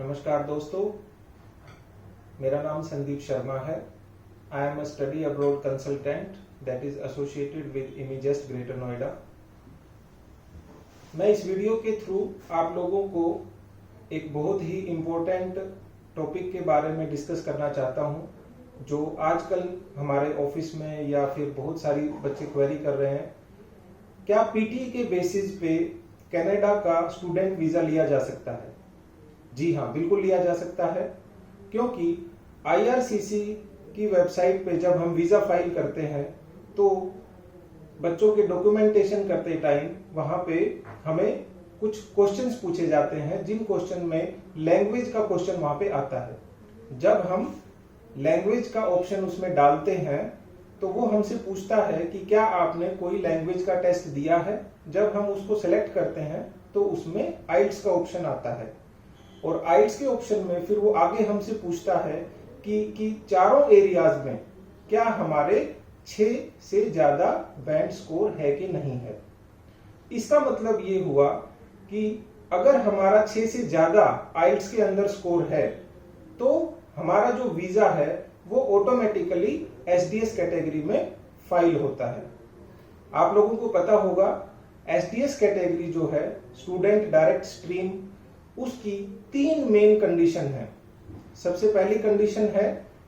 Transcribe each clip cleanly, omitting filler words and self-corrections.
नमस्कार दोस्तों, मेरा नाम संदीप शर्मा है। I am a study abroad consultant that is associated with Imagest Greater Noida. मैं इस वीडियो के थ्रू आप लोगों को एक बहुत ही इम्पोर्टेंट टॉपिक के बारे में डिस्कस करना चाहता हूं, जो आजकल हमारे ऑफिस में या फिर बहुत सारी बच्चे क्वेरी कर रहे हैं। क्या पीटी के बेसिस पे कनाडा का स्टूडेंट वीजा लिया जा सकता है? जी हाँ, बिल्कुल लिया जा सकता है, क्योंकि आईआरसीसी की वेबसाइट पे जब हम वीजा फाइल करते हैं तो बच्चों के डॉक्यूमेंटेशन करते टाइम वहां पे हमें कुछ क्वेश्चंस पूछे जाते हैं, जिन क्वेश्चन में लैंग्वेज का क्वेश्चन वहां पे आता है। जब हम लैंग्वेज का ऑप्शन उसमें डालते हैं तो वो हमसे पूछता है कि क्या आपने कोई लैंग्वेज का टेस्ट दिया है। जब हम उसको सेलेक्ट करते हैं तो उसमें आइल्स का ऑप्शन आता है, और आइल्स के ऑप्शन में फिर वो आगे हमसे पूछता है कि चारों एरियाज में क्या हमारे 6 से ज्यादा बैंड स्कोर है कि नहीं है। इसका मतलब ये हुआ कि अगर हमारा 6 से ज्यादा आइल्स के अंदर स्कोर है तो हमारा जो वीजा है वो ऑटोमेटिकली एसडीएस कैटेगरी में फाइल होता है। आप लोगों को पता होगा एसडीएस कैटेगरी जो है, स्टूडेंट डायरेक्ट स्ट्रीम, उसकी 3 मेन कंडीशन है। सबसे पहली कंडीशन है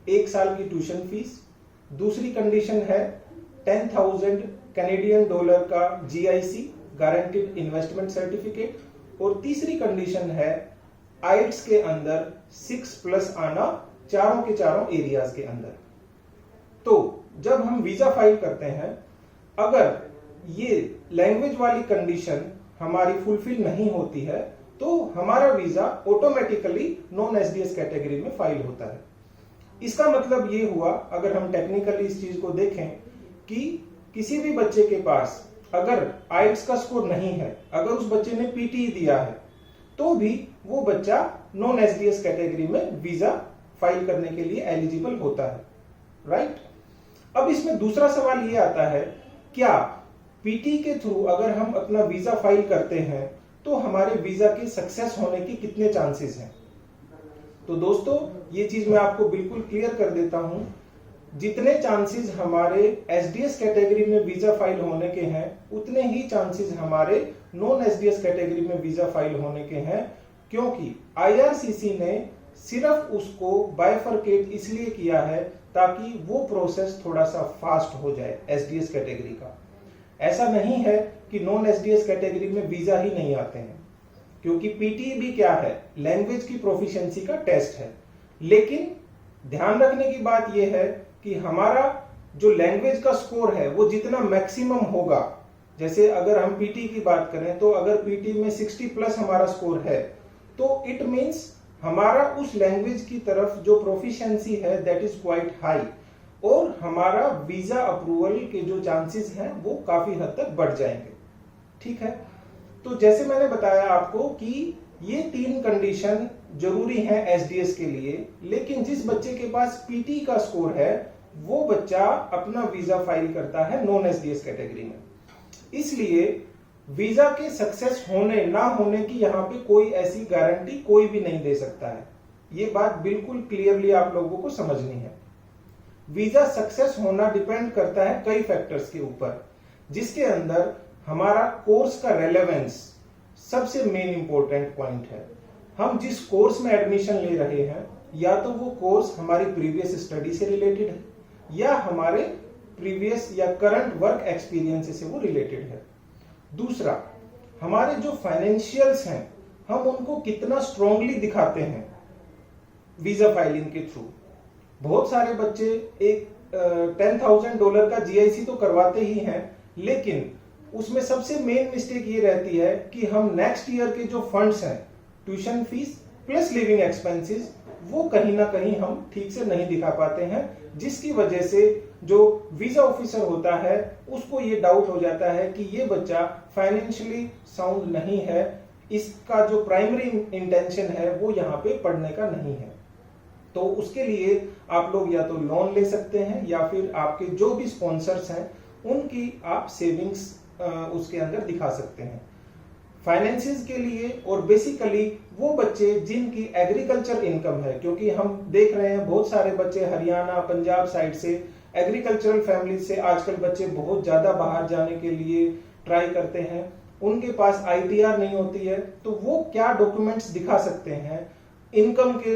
1 साल की ट्यूशन फीस, दूसरी कंडीशन है 10,000 कैनेडियन डॉलर का जीआईसी गारंटीड इन्वेस्टमेंट सर्टिफिकेट, और तीसरी कंडीशन है आइल्स के अंदर 6+ आना चारों के चारों एरियाज के अंदर। तो जब हम वीजा फाइल करते हैं, अगर ये लैंग्वेज वाली कंडीशन हमारी फुलफिल नहीं होती है तो हमारा visa automatically non SDS category में फाइल होता है। इसका मतलब ये हुआ, अगर हम टेक्निकली इस चीज को देखें, कि किसी भी बच्चे के पास अगर आइल्स का स्कोर नहीं है, अगर उस बच्चे ने पीटी दिया है, तो भी वो बच्चा नॉन एसडीएस कैटेगरी में वीजा फाइल करने के लिए एलिजिबल होता है, राइट। अब इसमें दूसरा सवाल ये आता है, क्या पीटी के थ्रू अगर हम अपना वीजा फाइल करते हैं तो हमारे वीजा के सक्सेस होने की कितने चांसेस हैं। तो दोस्तों, ये चीज मैं आपको बिल्कुल क्लियर कर देता हूं। जितने चांसेस हमारे एसडीएस कैटेगरी में वीजा फाइल होने के हैं, उतने ही चांसेस हमारे नॉन एसडीएस कैटेगरी में वीजा फाइल होने के हैं, क्योंकि आईआरसीसी ने सिर्फ उसको बाइफरकेट इसलिए किया है ताकि वो प्रोसेस थोड़ा सा फास्ट हो जाए एसडीएस कैटेगरी का। ऐसा नहीं है कि नॉन एसडीएस कैटेगरी में वीजा ही नहीं आते हैं, क्योंकि पीटी भी क्या है, लैंग्वेज की प्रोफिशिएंसी का टेस्ट है। लेकिन ध्यान रखने की बात यह है कि हमारा जो लैंग्वेज का स्कोर है वो जितना मैक्सिमम होगा, जैसे अगर हम पीटी की बात करें तो अगर पीटी में 60+ हमारा स्कोर है तो इट मीन्स हमारा उस लैंग्वेज की तरफ जो प्रोफिशिएंसी है दैट इज क्वाइट हाई, और हमारा वीजा अप्रूवल के जो चांसेस हैं वो काफी हद तक बढ़ जाएंगे। ठीक है, तो जैसे मैंने बताया आपको कि ये 3 कंडीशन जरूरी हैं एसडीएस के लिए, लेकिन जिस बच्चे के पास पीटी का स्कोर है वो बच्चा अपना वीजा फाइल करता है नॉन एसडीएस कैटेगरी में। इसलिए वीजा के सक्सेस होने ना होने की यहाँ पे कोई ऐसी गारंटी कोई भी नहीं दे सकता है। ये बात बिल्कुल क्लियरली आप लोगों को समझनी है। वीजा सक्सेस होना डिपेंड करता है कई फैक्टर्स के ऊपर, जिसके अंदर हमारा कोर्स का रेलेवेंस सबसे मेन इंपॉर्टेंट पॉइंट है। हम जिस कोर्स में एडमिशन ले रहे हैं, या तो वो कोर्स हमारी प्रीवियस स्टडी से रिलेटेड है या हमारे प्रीवियस या करंट वर्क एक्सपीरियंस से वो रिलेटेड है। दूसरा, हमारे जो फाइनेंशियल्स हैं हम उनको कितना स्ट्रांगली दिखाते हैं वीजा फाइलिंग के थ्रू। बहुत सारे बच्चे एक $10,000 का जीआईसी तो करवाते ही हैं, लेकिन उसमें सबसे मेन मिस्टेक ये रहती है कि हम नेक्स्ट ईयर के जो फंड्स हैं, tuition fees plus living expenses, वो कहीं ना कहीं हम ठीक से नहीं दिखा पाते हैं, जिसकी वजह से जो वीजा ऑफिसर होता है उसको ये डाउट हो जाता है कि ये बच्चा फाइनेंशियली साउंड नहीं है, इसका जो प्राइमरी इंटेंशन है वो यहाँ पे पढ़ने का नहीं है। तो उसके लिए आप लोग या तो लोन ले सकते हैं या फिर आपके जो भी स्पॉन्सर्स हैं उनकी आप सेविंग्स उसके अंदर दिखा सकते हैं। फाइनेंसिस के लिए, और बेसिकली वो बच्चे जिनकी एग्रीकल्चर इनकम है, क्योंकि हम देख रहे हैं बहुत सारे बच्चे हरियाणा पंजाब साइड से एग्रीकल्चरल फैमिली से आजकल बच्चे बहुत ज्यादा बाहर जाने के लिए ट्राई करते हैं, उनके पास ITR नहीं होती है, तो वो क्या डॉक्यूमेंट्स दिखा सकते हैं इनकम के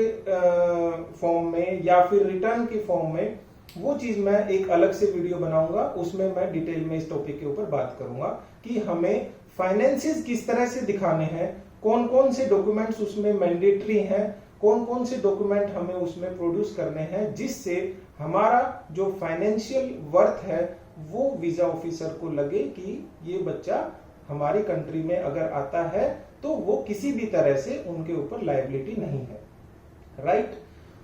फॉर्म में या फिर रिटर्न के फॉर्म में, वो चीज मैं एक अलग से वीडियो बनाऊंगा, उसमें मैं डिटेल में इस टॉपिक के ऊपर बात करूंगा कि हमें फाइनेंसिस किस तरह से दिखाने हैं, कौन कौन से डॉक्यूमेंट्स उसमें मैंडेटरी हैं, कौन कौन से डॉक्यूमेंट हमें उसमें प्रोड्यूस करने हैं, जिससे हमारा जो फाइनेंशियल वर्थ है वो वीजा ऑफिसर को लगे कि ये बच्चा हमारी कंट्री में अगर आता है तो वो किसी भी तरह से उनके ऊपर लायबिलिटी नहीं है, राइट।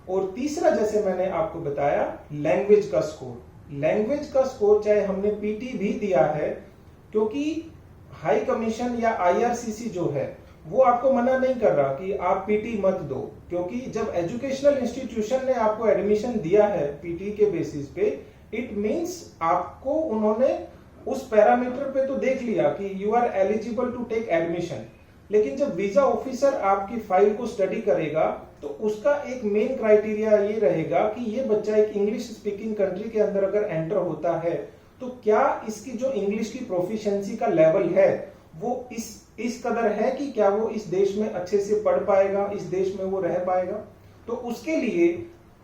और तीसरा, जैसे मैंने आपको बताया, लैंग्वेज का स्कोर। लैंग्वेज का स्कोर चाहे हमने PT भी दिया है, क्योंकि हाई कमीशन या IRCC जो है वो आपको मना नहीं कर रहा कि आप PT मत दो, क्योंकि जब एजुकेशनल इंस्टीट्यूशन ने आपको एडमिशन दिया है PT के बेसिस पे, इट मींस आपको उन्होंने उस पैरामीटर पे तो देख लिया कि you are eligible to take admission. लेकिन जब वीजा ऑफिसर आपकी फाइल को स्टडी करेगा तो उसका एक मेन क्राइटेरिया ये रहेगा कि ये बच्चा एक इंग्लिश स्पीकिंग कंट्री के अंदर अगर एंटर होता है तो क्या इसकी जो इंग्लिश की प्रोफिशिएंसी का लेवल है वो इस कदर है कि क्या वो इस देश में अच्छे से पढ़ पाएगा, इस देश में वो रह पाएगा। तो उसके लिए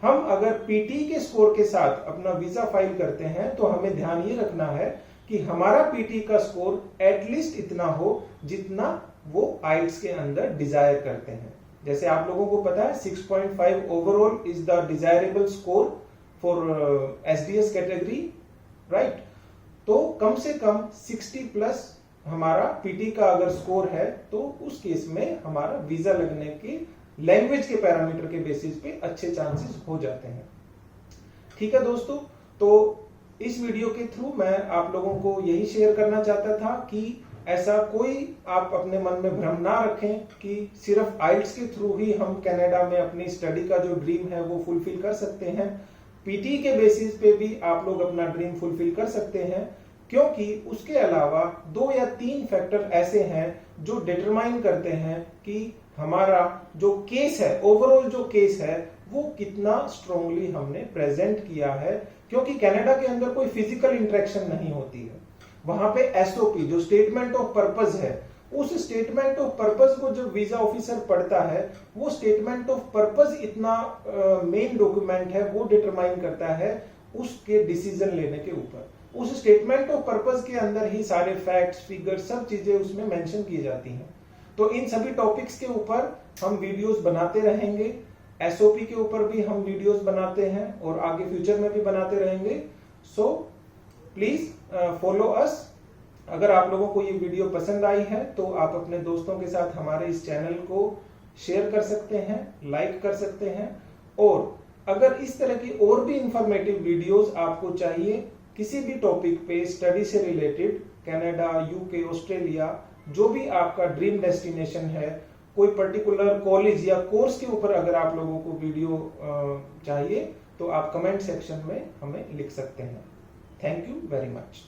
हम अगर PT के स्कोर के साथ अपना वीजा फाइल करते हैं तो हमें ध्यान ये रखना है कि हमारा PT का स्कोर एटलीस्ट इतना हो जितना वो IELTS के अंदर डिजायर करते हैं। जैसे आप लोगों को पता है 6.5 overall is the desirable score for SDS category, right. तो कम से कम 60 प्लस हमारा PT का अगर स्कोर है तो उस केस में हमारा वीजा लगने के लैंग्वेज के पैरामीटर के बेसिस पे अच्छे चांसेस हो जाते हैं। ठीक है दोस्तों, तो इस वीडियो के थ्रू मैं आप लोगों को यही शेयर करना चाहता था कि ऐसा कोई आप अपने मन में भ्रम ना रखें कि सिर्फ IELTS के थ्रू ही हम कनाडा में अपनी स्टडी का जो ड्रीम है वो फुलफिल कर सकते हैं। PT के बेसिस पे भी आप लोग अपना ड्रीम फुलफिल कर सकते हैं, क्योंकि उसके अलावा 2 या 3 फैक्टर ऐसे हैं जो डिटरमाइन करते हैं कि हमारा जो केस है, ओवरऑल जो केस है वो कितना स्ट्रांगली हमने प्रेजेंट किया है। क्योंकि कनाडा के अंदर कोई फिजिकल इंटरेक्शन नहीं होती है, वहां पे SOP जो स्टेटमेंट ऑफ पर्पस है, उस स्टेटमेंट ऑफ पर्पस को जब वीजा ऑफिसर पढ़ता है, वो स्टेटमेंट ऑफ पर्पस इतना मेन डॉक्यूमेंट है, वो डिटरमाइन करता है उसके डिसीजन लेने के ऊपर। उस स्टेटमेंट ऑफ पर्पस के अंदर ही सारे फैक्ट्स, फिगर्स, सब चीजें उसमें मेंशन की जाती हैं। तो इन सभी टॉपिक्स के ऊपर हम वीडियोस बनाते रहेंगे, SOP के ऊपर भी हम वीडियोस बनाते हैं और आगे फ्यूचर में भी बनाते रहेंगे। So please follow us. अगर आप लोगों को ये वीडियो पसंद आई है तो आप अपने दोस्तों के साथ हमारे इस चैनल को शेयर कर सकते हैं, लाइक कर सकते हैं, और अगर इस तरह की और भी इंफॉर्मेटिव वीडियोस आपको चाहिए किसी भी टॉपिक पे, स्टडी से रिलेटेड, कनाडा, UK, ऑस्ट्रेलिया, जो भी आपका ड्रीम डेस्टिनेशन है, कोई पर्टिकुलर कॉलेज या कोर्स के ऊपर अगर आप लोगों को वीडियो चाहिए तो आप कमेंट सेक्शन में हमें लिख सकते हैं। Thank you very much.